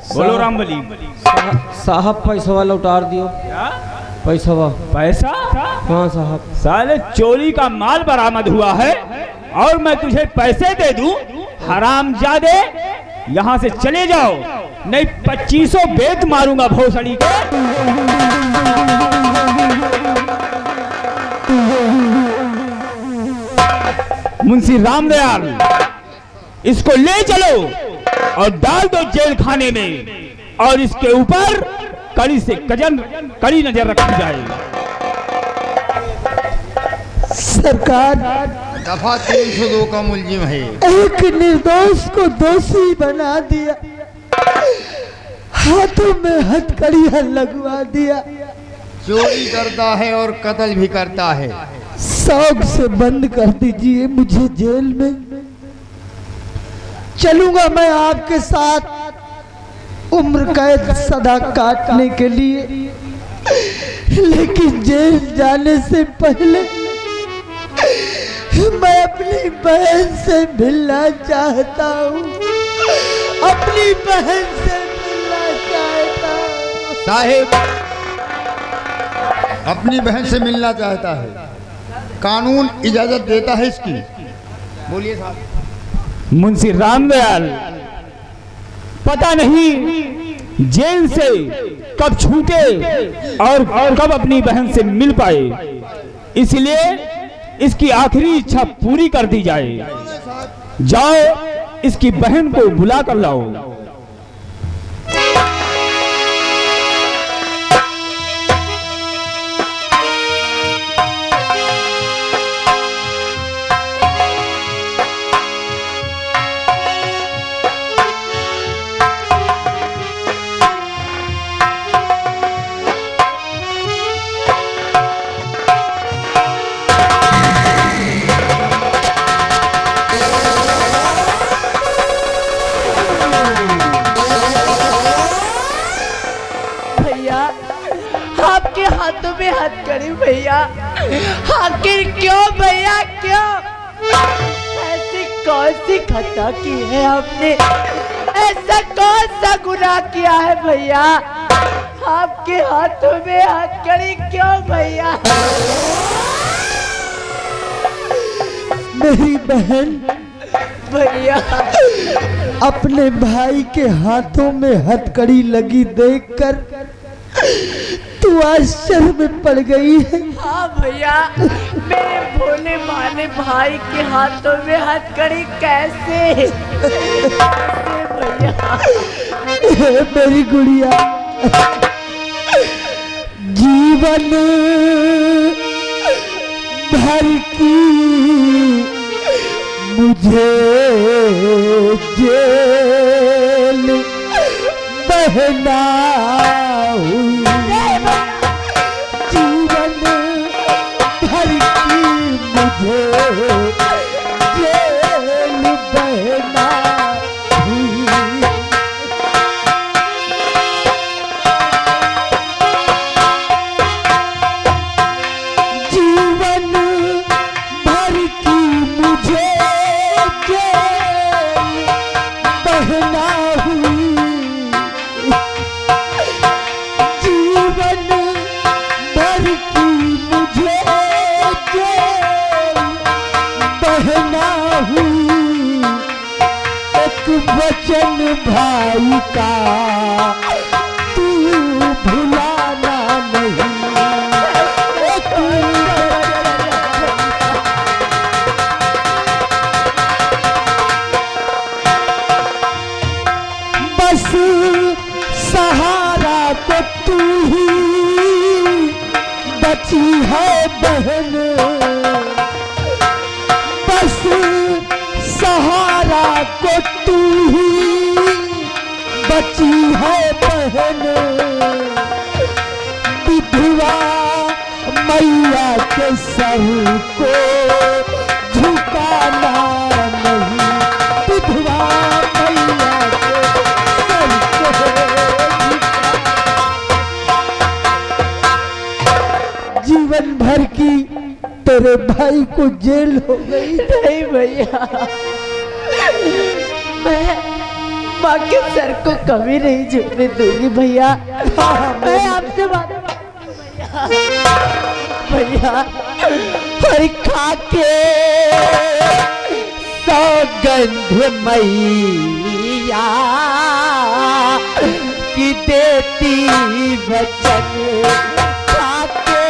बोलो रामबली। साहब पैसा लौटा दियो। पैसा? पैसा? हाँ साहब। साले चोरी का माल बरामद हुआ है और मैं तुझे पैसे दे दूं? हरामजादे, यहाँ से चले जाओ, नहीं 2500 बेत मारूंगा भोसड़ी के। मुंशी रामदयाल, इसको ले चलो और डाल दो जेल खाने में और इसके ऊपर कड़ी से कड़ी नजर रखी जाए। सरकार, दफा 302 का मुलजिम है। एक निर्दोष को दोषी बना दिया, हाथों में हथकड़ियां लगवा दिया, चोरी करता है और कत्ल भी करता है। शौक से बंद कर दीजिए मुझे जेल में। चलूंगा मैं आपके साथ उम्र कैद सदा काटने के लिए, लेकिन जेल जाने से पहले मैं अपनी बहन से मिलना चाहता हूँ, अपनी बहन से मिलना चाहता हूँ। साहिब अपनी बहन से मिलना चाहता है, कानून इजाजत देता है इसकी। बोलिए साहब। मुंशी रामदयाल, पता नहीं जेल से कब छूटे और कब अपनी बहन से मिल पाए, इसलिए इसकी आखिरी इच्छा पूरी कर दी जाए। जाओ इसकी बहन को बुला कर लाओ। आपके हाथों में हथकड़ी भैया, आखिर क्यों भैया, क्यों? ऐसी कौन सी खता की है आपने? ऐसा कौन सा गुनाह किया है भैया? आपके हाथों में हथकड़ी क्यों भैया? मेरी बहन भैया अपने भाई के हाथों में हथकड़ी लगी देखकर तू आश्चर्य में पड़ गई है। हाँ भैया, मेरे भोले भाले भाई के हाथों में हथकड़ी कैसे? भैया मेरी गुड़िया, जीवन भर की मुझे जेल बहना हुई, जीवन भर की मुझे जेल बहना हुई। जीवन भर की मुझे जेल बहना हुई, जीवन भर की मुझे जेल बहना हुई। एक वचन भाई का तू भुलाना नहीं, एक बस सहारा को तू ही बची है बहन, बस सहारा को तू ही बची है बहन। विधवा मैया के सर को झुकाना नहीं, विधवा मैया के सर को जीवन भर की तेरे भाई को जेल हो गई। नहीं भैया, मैं माँ के सर को कभी नहीं झुकने दूंगी भैया। मैं आपसे बात भैया हर खा के सौगंध मैया की देती वचन खा के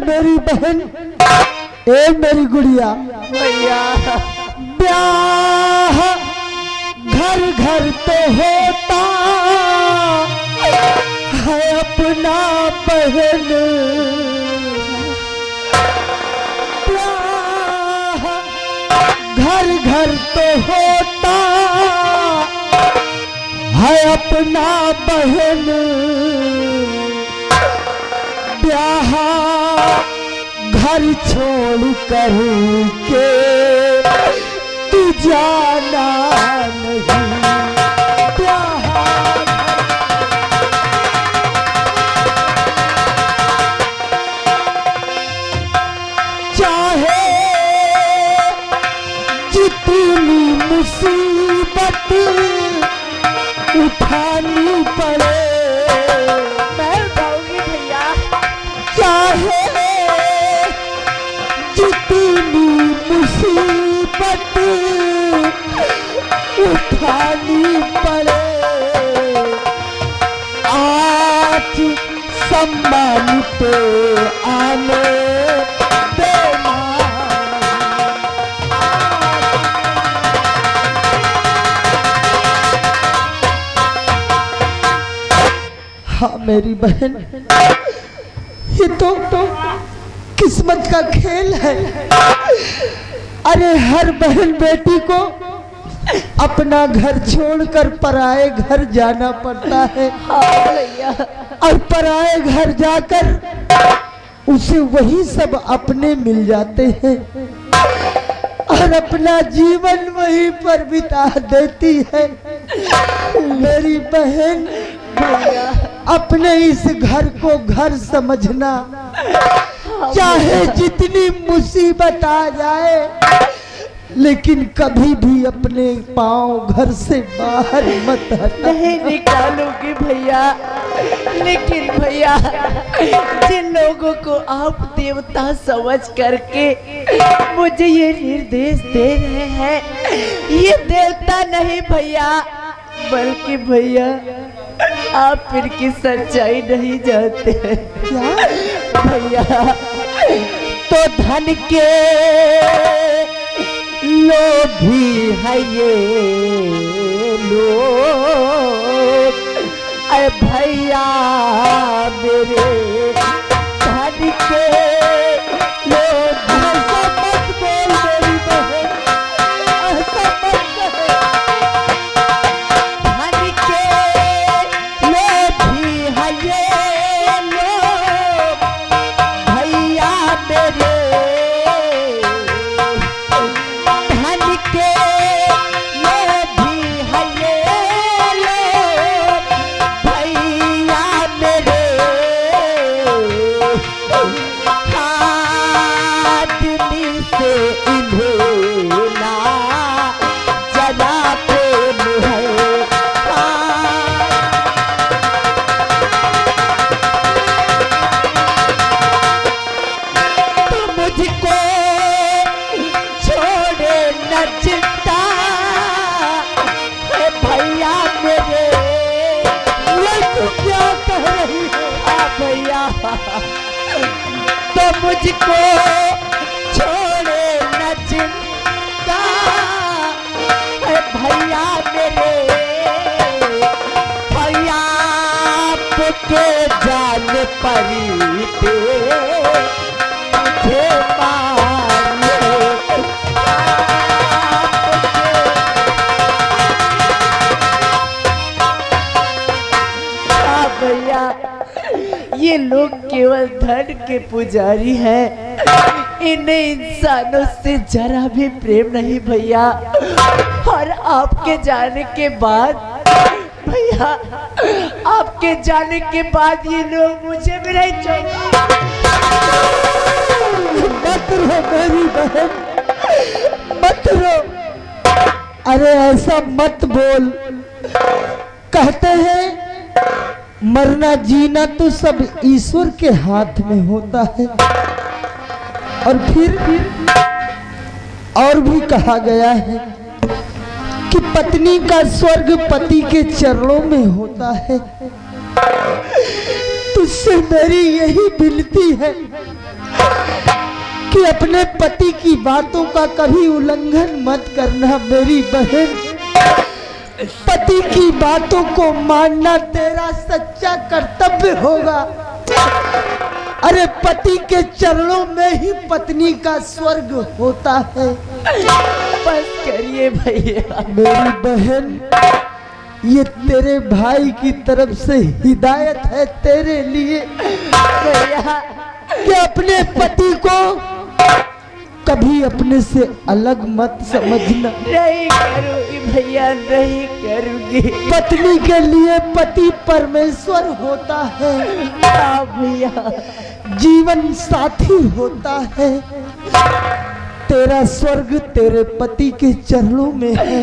मेरी बहन ए मेरी गुड़िया भैया ब्याह घर घर तो होता है अपना बहन ब्याह घर घर तो होता है अपना बहन ब्याह घर छोड़ कर के तू जाना नहीं ब्याह चाहे जितनी मुसीबत उठानी पड़े मैं उठाऊंगी भैया। चाहे जितनी मुसीबत उठानी पड़े आज सम्मान पे आने देना हाँ मेरी बहन ये तो किस्मत का खेल है। अरे हर बहन बेटी को अपना घर छोड़कर पराए घर जाना पड़ता है और पराए घर जाकर उसे वही सब अपने मिल जाते हैं और अपना जीवन वहीं पर बिता देती है। मेरी बहन अपने इस घर को घर समझना, चाहे जितनी मुसीबत आ जाए लेकिन कभी भी अपने पांव घर से बाहर मत हटा। नहीं निकालूंगी भैया, लेकिन भैया जिन लोगों को आप देवता समझ करके मुझे ये निर्देश दे रहे हैं ये देवता नहीं भैया, बल्कि भैया आप फिर की सच्चाई नहीं जानते हैं क्या भैया। तो धन के लोभी है ये लोग, अरे भैया मेरे धन के लोग। ऐसा मत बोल मेरी बहन, ऐसा मत कहे। धन के लोभी है ये लोग, भैया मेरे रही है। भैया तो मुझको छोड़े न चिंता है भैया मेरे, भैया आपके जान परी थे मुझे मारे। भैया ये लोग केवल धन के पुजारी हैं, इन्हें इंसानों से जरा भी प्रेम नहीं भैया। और आपके जाने के बाद भैया, आपके जाने के बाद ये लोग मुझे भी नहीं छोड़ेंगे। मत रो मेरी बहन, मत रो। अरे ऐसा मत बोल। कहते हैं मरना जीना तो सब ईश्वर के हाथ में होता है। और फिर और भी कहा गया है कि पत्नी का स्वर्ग पति के चरणों में होता है। तुझसे मेरी यही विनती है कि अपने पति की बातों का कभी उल्लंघन मत करना मेरी बहन। पति की बातों को मानना तेरा सच्चा कर्तव्य होगा। अरे पति के चरणों में ही पत्नी का स्वर्ग होता है। बस करिए भैया। मेरी बहन, ये तेरे भाई की तरफ से हिदायत है तेरे लिए भैया कि अपने पति को कभी अपने से अलग मत समझना। नहीं करूंगी भैया, नहीं करूंगी। पत्नी के लिए पति परमेश्वर होता है। हाँ भैया, जीवन साथी होता है। तेरा स्वर्ग तेरे पति के चरणों में है।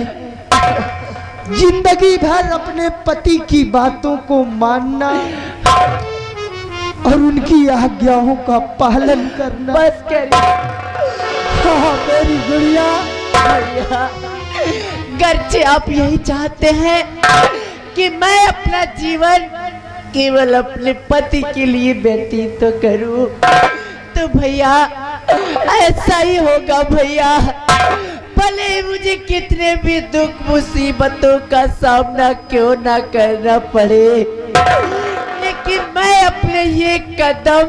जिंदगी भर अपने पति की बातों को मानना और उनकी आज्ञाओं का पालन करना। बस करिए। हाँ मेरी गुड़िया। भैया गर्चे आप यही चाहते हैं कि मैं अपना जीवन केवल अपने पति के लिए व्यतीत तो करूं, तो भैया ऐसा ही होगा भैया। भले मुझे कितने भी दुख मुसीबतों का सामना क्यों ना करना पड़े, लेकिन मैं अपने ये कदम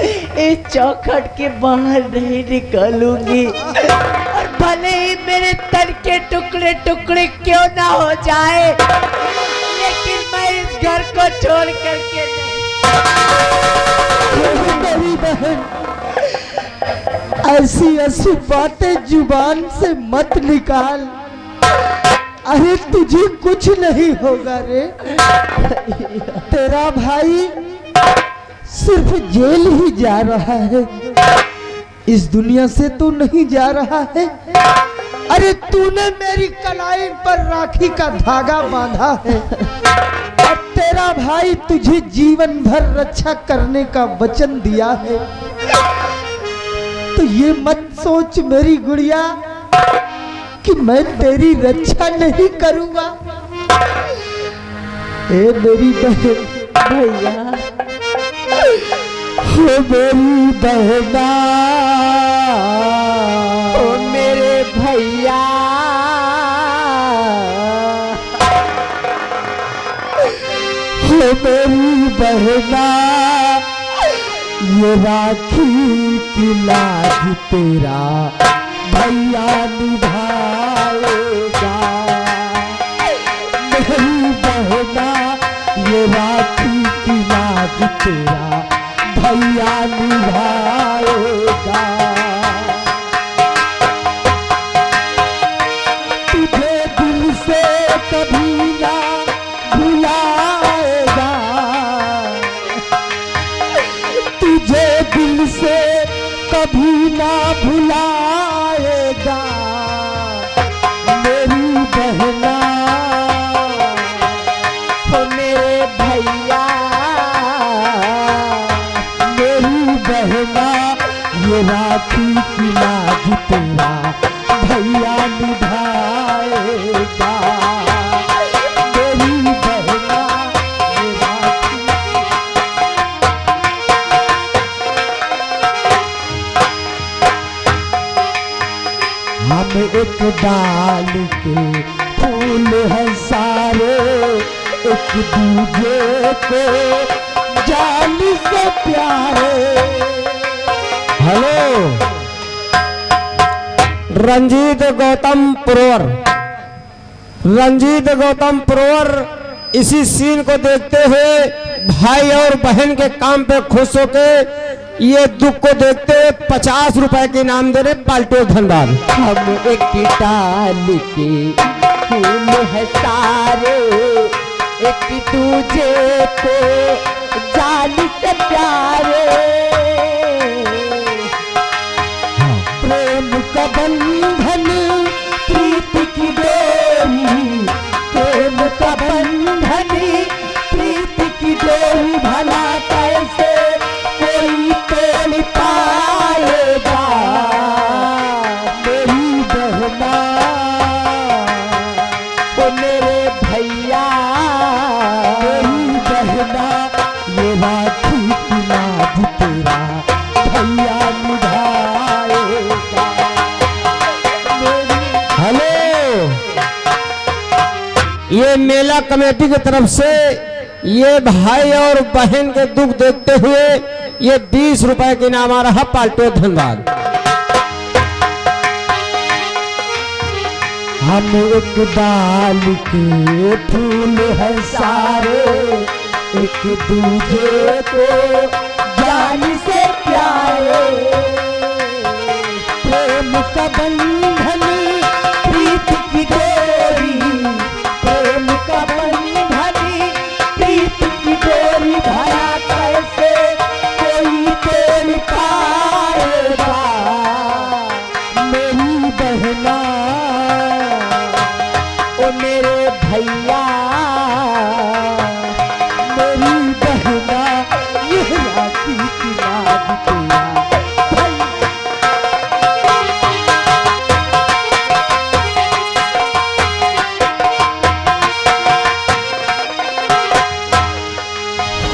इस चौखट के बाहर नहीं निकालूंगी। और भले ही मेरे तन के टुकड़े टुकड़े क्यों ना हो जाए, लेकिन मैं इस घर को छोड़ करके नहीं। मेरी बहन, ऐसी ऐसी बातें जुबान से मत निकाल। अरे तुझे कुछ नहीं होगा रे। तेरा भाई सिर्फ जेल ही जा रहा है, इस दुनिया से तो नहीं जा रहा है। अरे तूने मेरी कलाई पर राखी का धागा बांधा है। अब तेरा भाई तुझे जीवन भर रक्षा करने का वचन दिया है। तो ये मत सोच मेरी गुड़िया कि मैं तेरी रक्षा नहीं करूंगा। ए मेरी बहन, भैया हो मेरी बहना, ओ मेरे भैया, हो मेरी बहना, ये राखी की लाज तेरा भैया निभाएगा। मेरी बहना, ये राखी की लाज तेरा भैया निभाएगा। तुझे दिल से कभी ना भुलाएगा, तुझे दिल से कभी ना भुलाएगा। मेरी बहना, ओ मेरे भैया, बहना, ये राखी की लाज तेरा भैया निभाएगा। मेरी बहना, ये राखी एक डाल के फूल हैं सारे, एक दूजे को जान से प्यारे। हेलो रंजीत गौतम पुरवर, रंजीत गौतम पुरवर इसी सीन को देखते हुए भाई और बहन के काम पे खुश होके ये दुख को देखते हुए 50 रुपए के इनाम दे रहे पाल्टो धनबाद। हम एक डाल के फूल है सारे, एक दूजे को जान से प्यारे। प्रेम का बंधन प्रीति की डोरी, प्रेम का बंधन प्रीति की डोरी, भला कैसे कोई तोड़ पाएगा। मेरी बहना ओ मेरे भैया, मेरी बहना ये राखी की लाज तेरा भैया निभाएगा। हेलो ये मेला कमेटी की तरफ से ये भाई और बहन के दुख देखते हुए ये 20 रुपए के इनाम आ रहा पाल्टो धनबाद। हम एक डाल के फूल हैं सारे, एक दूजे को जान से प्यारे। प्रेम का बंधन प्रीति की डोरी, प्रेम का बंधन प्रीति की डोरी, भला कैसे कोई तोड़ पाएगा। मेरी बहना ओ मेरे भैया, मेरी बहना ये राखी की लाज तेरा भैया।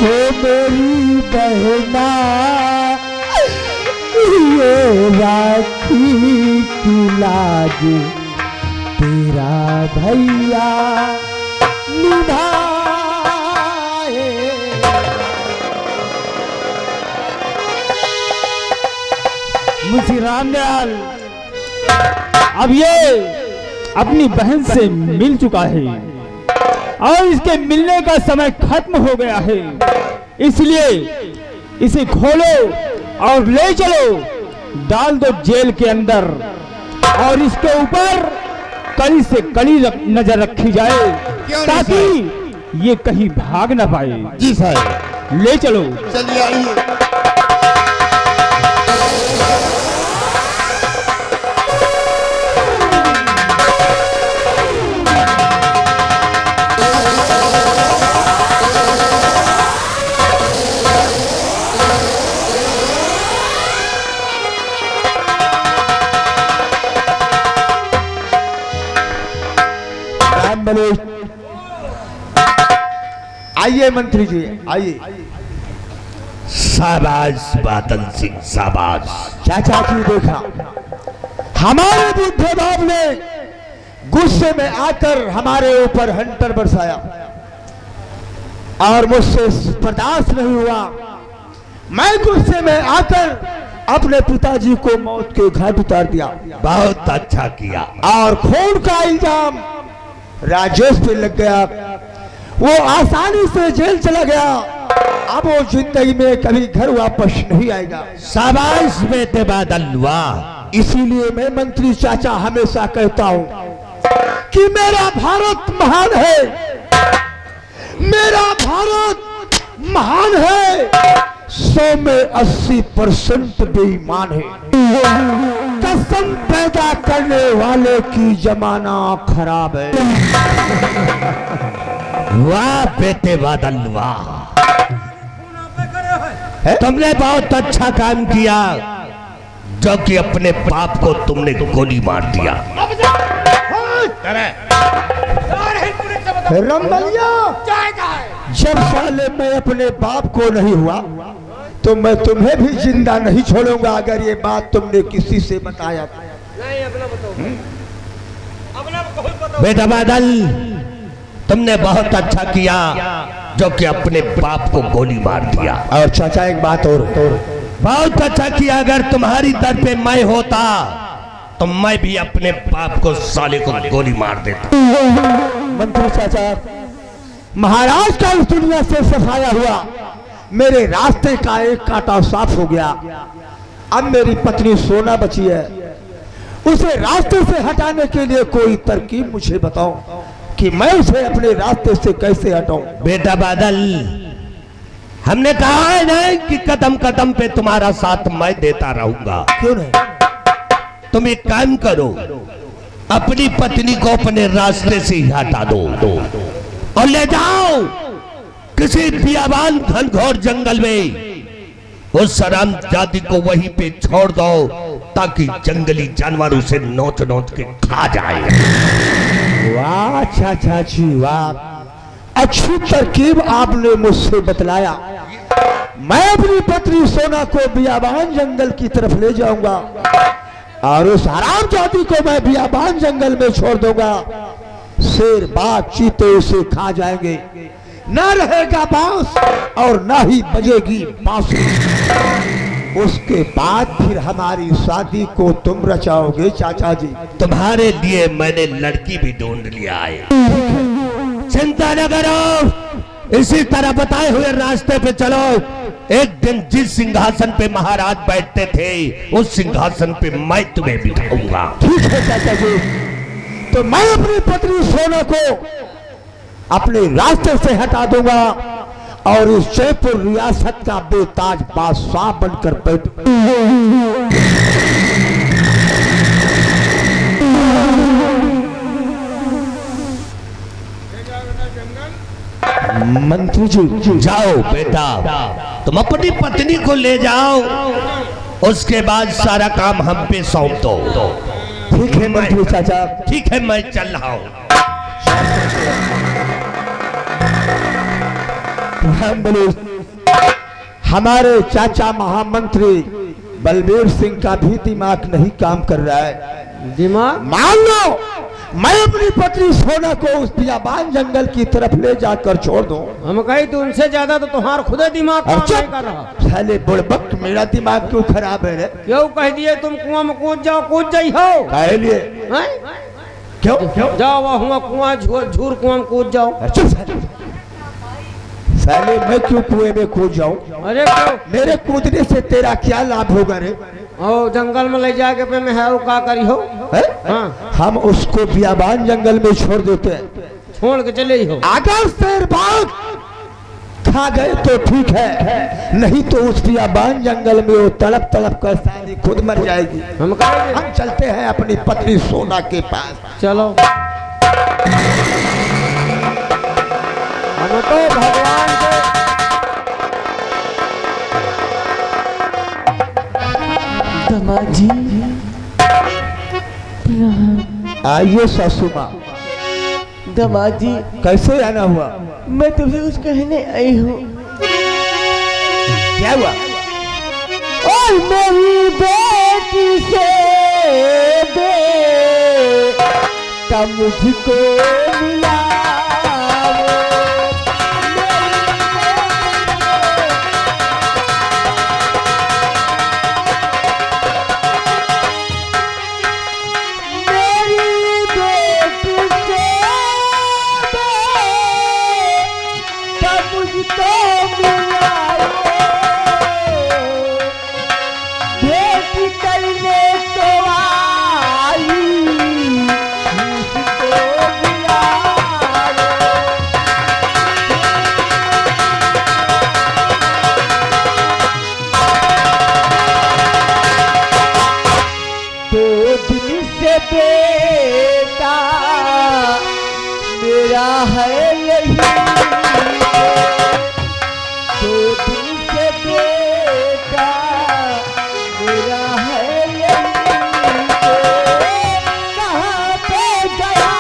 ओ मेरी बहना ये राखी की लाज तेरा भैया निभाए। मुंशी रामदयाल अब ये अपनी बहन से मिल चुका है और इसके मिलने का समय खत्म हो गया है, इसलिए इसे खोलो और ले चलो, डाल दो जेल के अंदर और इसके ऊपर कड़ी से कड़ी नजर रखी जाए ताकि ये कहीं भाग ना पाए। जी साहब ले चलो। चलिए आइए। आइए मंत्री जी आइए। शाबाश बादल सिंह शाबाश। चाचा जी देखा हमारे बुढ़े बाप ने गुस्से में आकर हमारे ऊपर हंटर बरसाया और मुझसे बर्दाश्त नहीं हुआ। मैं गुस्से में आकर अपने पिताजी को मौत के घाट उतार दिया। बहुत अच्छा किया। और खून का इल्जाम राजेश पे लग गया, वो आसानी से जेल चला गया। अब वो जिंदगी में कभी घर वापस नहीं आएगा। शाबाश बेटे बादल, वाह। इसीलिए मैं मंत्री चाचा हमेशा कहता हूं कि मेरा भारत महान है, मेरा भारत महान है। 100 में 80% बेईमान है। कसम पैदा करने वाले की जमाना खराब है। वाह बेटे बादल, वाह। तुमने बहुत अच्छा काम किया जो कि अपने बाप को तुमने गोली मार दिया। रमबलिया, जब साले मैं अपने बाप को नहीं हुआ तो मैं तुम्हें भी जिंदा नहीं छोड़ूंगा अगर ये बात तुमने किसी से बताया। नहीं, अपना बताओ। बेटा बादल, तुमने बहुत अच्छा किया जो कि अपने बाप को गोली मार दिया। और चाचा एक बात और बहुत अच्छा किया। अगर तुम्हारी दर पे मैं होता तो मैं भी अपने बाप को साले को गोली मार देता। मंत्री चाचा, महाराज का इस दुनिया से सफाया हुआ, मेरे रास्ते का एक कांटा साफ हो गया। अब मेरी पत्नी सोना बची है, उसे रास्ते से हटाने के लिए कोई तरकीब मुझे बताओ कि मैं उसे अपने रास्ते से कैसे हटाऊं। बेटा बादल, हमने कहा है ना कि कदम कदम पे तुम्हारा साथ मैं देता रहूंगा। क्यों नहीं? तुम एक काम करो, अपनी पत्नी को अपने रास्ते से ही हटा दो और ले जाओ किसी बियाबान घनघोर जंगल में, उस हरामजादी को वहीं पे छोड़ दो ताकि जंगली जानवर उसे नोच नोच के खा जाए। वाह चाचा जी वाह, अच्छी तरकीब आपने मुझसे बतलाया। मैं अपनी पत्नी सोना को बियाबान जंगल की तरफ ले जाऊंगा और उस हरामजादी को मैं बियाबान जंगल में छोड़ दूंगा। शेर बाघ चीते उसे खा जाएंगे, ना रहेगा बांस और ना ही बजेगी बांसुरी। उसके बाद फिर हमारी शादी को तुम रचाओगे चाचा जी। तुम्हारे लिए मैंने लड़की भी ढूंढ लिया है, चिंता न करो। इसी तरह बताए हुए रास्ते पे चलो। एक दिन जिस सिंहासन पे महाराज बैठते थे उस सिंहासन पे मैं तुम्हें बिठाऊंगा। ठीक है चाचा जी, तो मैं अपनी पत्नी सोना को अपने रास्ते से हटा दूंगा और इस जयपुर रियासत का बेताज बादशाह बनकर बैठूंगा। मंत्री जी जाओ बेटा, तुम अपनी पत्नी को ले जाओ, उसके बाद सारा काम हम पे सौंप दो। ठीक है मंत्री चाचा। ठीक है, मैं चल रहा हूँ। हमारे चाचा महामंत्री बलबीर सिंह का भी दिमाग नहीं काम कर रहा है। दिमाग मान लो मैं अपनी पत्नी सोना को उस बियाबान जंगल की तरफ ले जाकर छोड़ दूं। हम कही तो उनसे ज्यादा तो तुम्हारा खुद दिमाग काम नहीं कर रहा। साले बुड़बक, मेरा दिमाग क्यों खराब है रे? क्यों कह दिए तुम कुआं में कूद जाओ, कूद जाई हो। काहे लिए? क्यों क्यों? जाओ वहाँ कुआं झूर कुआं में कूद जाओ। साले मैं क्यों कुएं में कूद जाऊं? अरे क्यों? मेरे कूदने से तेरा क्या लाभ होगा रे? और जंगल में ले जाके पे मैं है का करी हो? हाँ, हम उसको बियाबान जंगल में छोड़ देते हैं, छोड़ के चले हो। अगर शेर बाघ खा गए तो ठीक है, नहीं तो उस बियाबान जंगल में वो तड़प तड़प कर सारी खुद मर जाएगी। हम चलते हैं अपनी पत्नी सोना के पास। चलो। हम तो भगवान के दामाद जी आइए सासू माँ। दामाद जी कैसे आना हुआ? मैं तुमसे कुछ कहने आई हूँ। क्या हुआ? और मेरी बेटी से बेटा मुझको मिला। बेटा मेरा है यही, दो दिन से बेटा मेरा है यही, कहाँ पे गया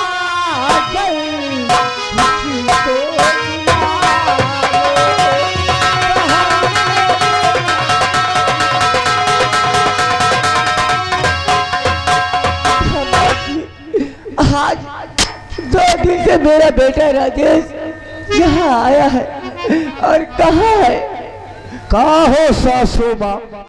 दिन से मेरा बेटा राजेश यहाँ आया है और कहाँ है? कहा हो सासू माँ?